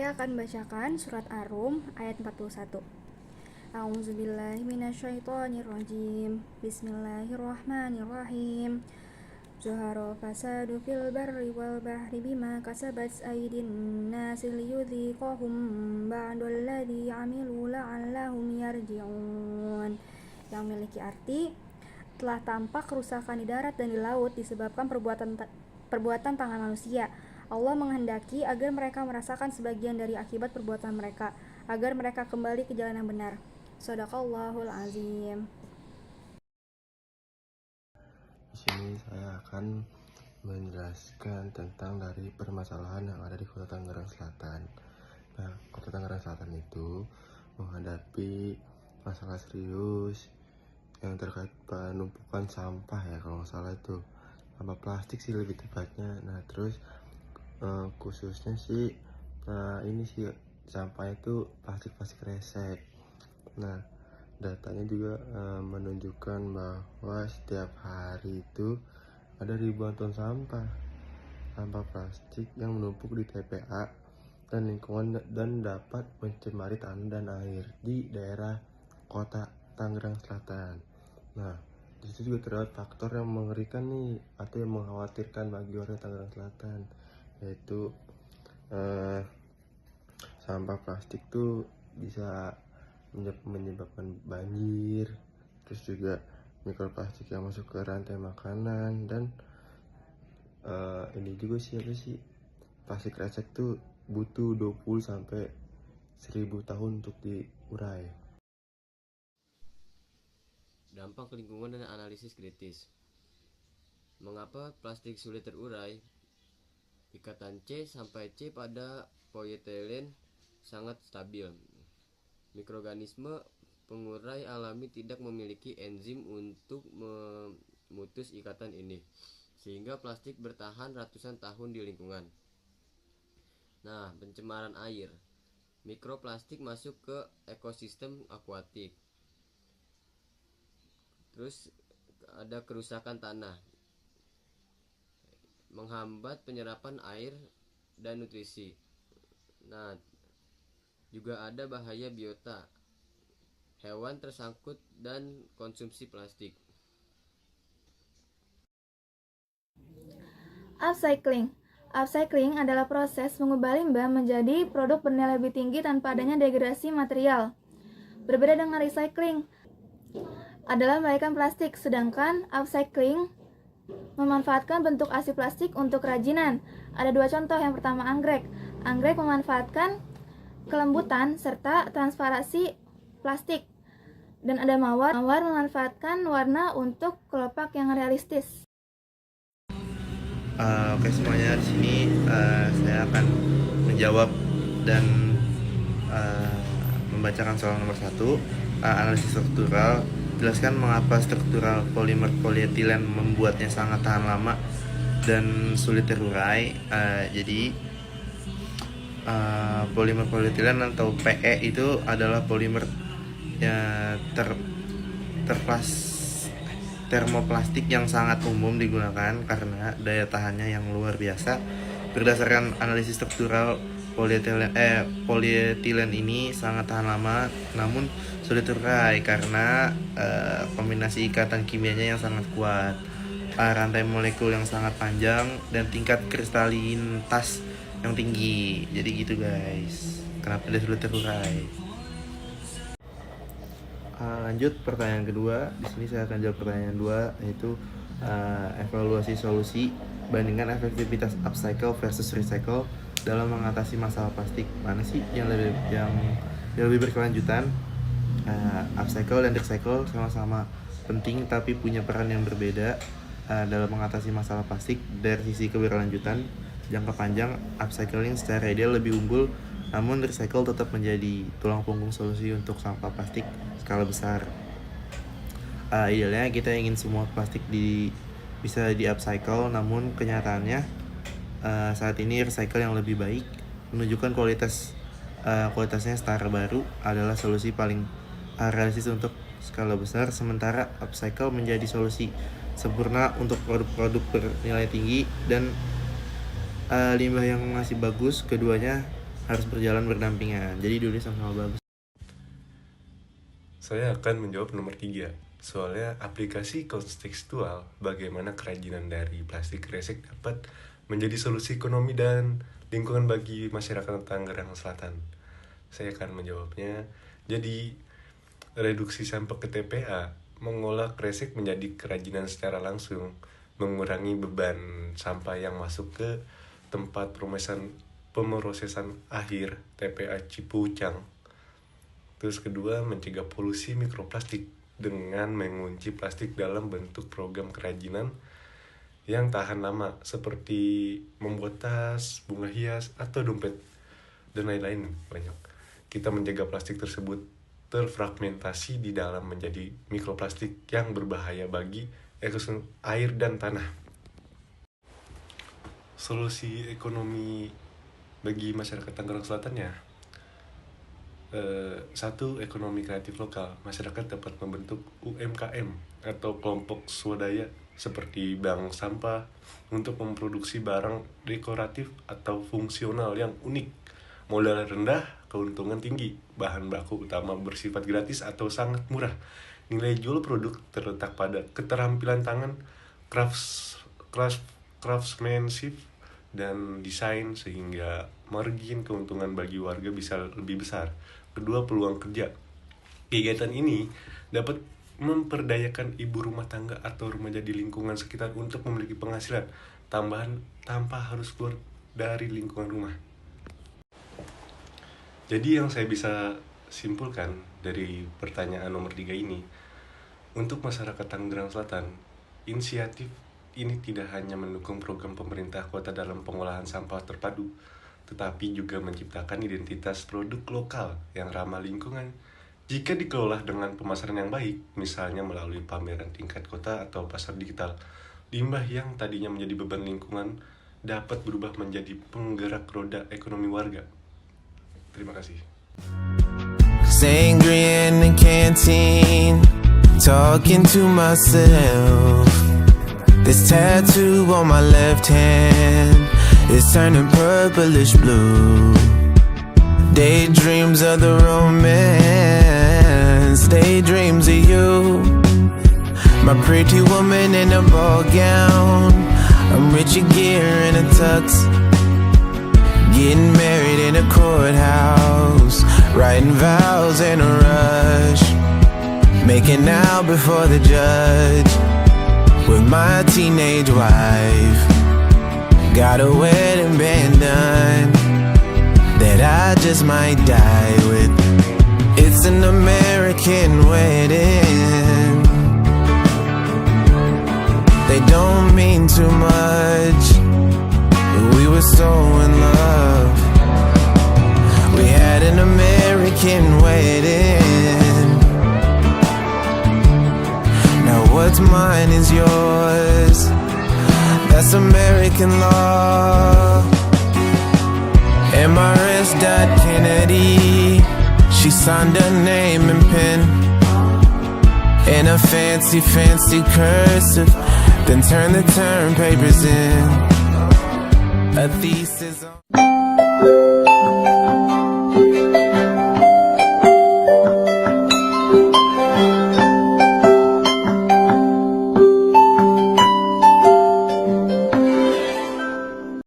Saya akan bacakan surat Ar-Rum ayat 41. A'udzubillahi minasyaitonirrajim. Bismillahirrahmanirrahim. Zuhara fasadu fil barri wal bahri bima kasabat aydin nasi liyudhiqahum ba'dalladzi 'amilu la'allahum yarji'un. Yang memiliki arti telah tampak kerusakan di darat dan di laut disebabkan perbuatan tangan manusia. Allah menghendaki agar mereka merasakan sebagian dari akibat perbuatan mereka, agar mereka kembali ke jalan yang benar. Shadaqallahul azim. Di sini saya akan menjelaskan tentang dari permasalahan yang ada di Kota Tangerang Selatan. Nah, Kota Tangerang Selatan itu menghadapi masalah serius yang terkait penumpukan sampah ya, kalau nggak salah itu sampah plastik sih lebih tepatnya. Nah, terus khususnya sih ini sih sampahnya itu plastik resek. Nah, datanya juga menunjukkan bahwa setiap hari itu ada ribuan ton sampah plastik yang menumpuk di TPA dan lingkungan dan dapat mencemari tanah dan air di daerah Kota Tangerang Selatan. Nah, disitu juga terdapat faktor yang mengerikan nih atau yang mengkhawatirkan bagi warga Tangerang Selatan, yaitu sampah plastik tuh bisa menyebabkan banjir, terus juga mikroplastik yang masuk ke rantai makanan, dan ini juga sih plastik resek tuh butuh 20 sampai 1000 tahun untuk diurai. Dampak lingkungan dan analisis kritis. Mengapa plastik sulit terurai? Ikatan C sampai C pada polietilen sangat stabil. Mikroorganisme pengurai alami tidak memiliki enzim untuk memutus ikatan ini, sehingga plastik bertahan ratusan tahun di lingkungan. Nah, pencemaran air. Mikroplastik masuk ke ekosistem akuatik. Terus ada kerusakan tanah, menghambat penyerapan air dan nutrisi. Nah, juga ada bahaya biota, hewan tersangkut dan konsumsi plastik. Upcycling. Upcycling adalah proses mengubah limbah menjadi produk bernilai lebih tinggi tanpa adanya degradasi material. Berbeda dengan recycling adalah membalikan plastik, sedangkan upcycling memanfaatkan bentuk asli plastik untuk kerajinan. Ada dua contoh. Yang pertama, anggrek. Anggrek memanfaatkan kelembutan serta transparansi plastik. Dan ada mawar. Mawar memanfaatkan warna untuk kelopak yang realistis. Oke semuanya, di sini saya akan menjawab dan membacakan soal nomor 1, analisis struktural. Jelaskan mengapa struktural polimer polietilen membuatnya sangat tahan lama dan sulit terurai. Jadi polimer polietilen atau PE itu adalah polimer termoplastik yang sangat umum digunakan karena daya tahannya yang luar biasa. Berdasarkan analisis struktural, polietilen ini sangat tahan lama namun sulit terurai karena kombinasi ikatan kimianya yang sangat kuat, rantai molekul yang sangat panjang, dan tingkat kristalinitas yang tinggi. Jadi gitu guys, kenapa dia sulit terurai. Lanjut pertanyaan kedua. Di sini saya akan jawab pertanyaan 2, yaitu evaluasi solusi bandingkan efektivitas upcycle versus recycle dalam mengatasi masalah plastik. Mana sih yang lebih berkelanjutan? Upcycle dan recycle sama-sama penting tapi punya peran yang berbeda dalam mengatasi masalah plastik. Dari sisi keberlanjutan jangka panjang, upcycling secara ideal lebih unggul, namun recycle tetap menjadi tulang punggung solusi untuk sampah plastik skala besar. Idealnya kita ingin semua plastik bisa di upcycle, namun kenyataannya saat ini recycle yang lebih baik menunjukkan kualitasnya setara baru adalah solusi paling realistis untuk skala besar, sementara upcycle menjadi solusi sempurna untuk produk-produk bernilai tinggi dan limbah yang masih bagus. Keduanya harus berjalan berdampingan. Jadi dua ini sama-sama bagus. Saya akan menjawab nomor 3. Soalnya aplikasi kontekstual bagaimana kerajinan dari plastik kresek dapat menjadi solusi ekonomi dan lingkungan bagi masyarakat Tangerang Selatan. Saya akan menjawabnya. Jadi reduksi sampah ke TPA, mengolah kresek menjadi kerajinan secara langsung, mengurangi beban sampah yang masuk ke tempat pemrosesan akhir TPA Cipucang. Terus kedua, mencegah polusi mikroplastik dengan mengunci plastik dalam bentuk program kerajinan yang tahan lama seperti membuat tas, bunga hias, atau dompet, dan lain-lain banyak. Kita menjaga plastik tersebut terfragmentasi di dalam menjadi mikroplastik yang berbahaya bagi ekosistem air dan tanah. Solusi ekonomi bagi masyarakat Tangerang Selatan ya, 1. Ekonomi kreatif lokal. Masyarakat dapat membentuk UMKM atau kelompok swadaya seperti bank sampah untuk memproduksi barang dekoratif atau fungsional yang unik, modal rendah, keuntungan tinggi, bahan baku utama bersifat gratis atau sangat murah. Nilai jual produk terletak pada keterampilan tangan, craftsmanship, dan desain, sehingga margin keuntungan bagi warga bisa lebih besar. Kedua, peluang kerja. Kegiatan ini dapat memperdayakan ibu rumah tangga atau remaja di lingkungan sekitar untuk memiliki penghasilan tambahan tanpa harus keluar dari lingkungan rumah. Jadi yang saya bisa simpulkan dari pertanyaan nomor 3 ini, untuk masyarakat Tangerang Selatan, inisiatif ini tidak hanya mendukung program pemerintah kota dalam pengolahan sampah terpadu, tetapi juga menciptakan identitas produk lokal yang ramah lingkungan. Jika dikelola dengan pemasaran yang baik, misalnya melalui pameran tingkat kota atau pasar digital, limbah yang tadinya menjadi beban lingkungan dapat berubah menjadi penggerak roda ekonomi warga. Terima kasih. Sangria in the canteen, talking to myself. This tattoo on my left hand is turning purplish blue. Daydreams of the romance, daydreams of you. My pretty woman in a ball gown, I'm Richard Gere in a tux. Getting married in a courthouse, writing vows in a rush, making out before the judge with my teenage wife. Got a wedding band done that I just might die with. It's an American wedding. They don't mean too much, we were so in love. We had an American wedding. Now what's mine is yours. That's American law. MRS. Kennedy, she signed her name in pen in a fancy, fancy cursive, then turned the term papers in a thesis.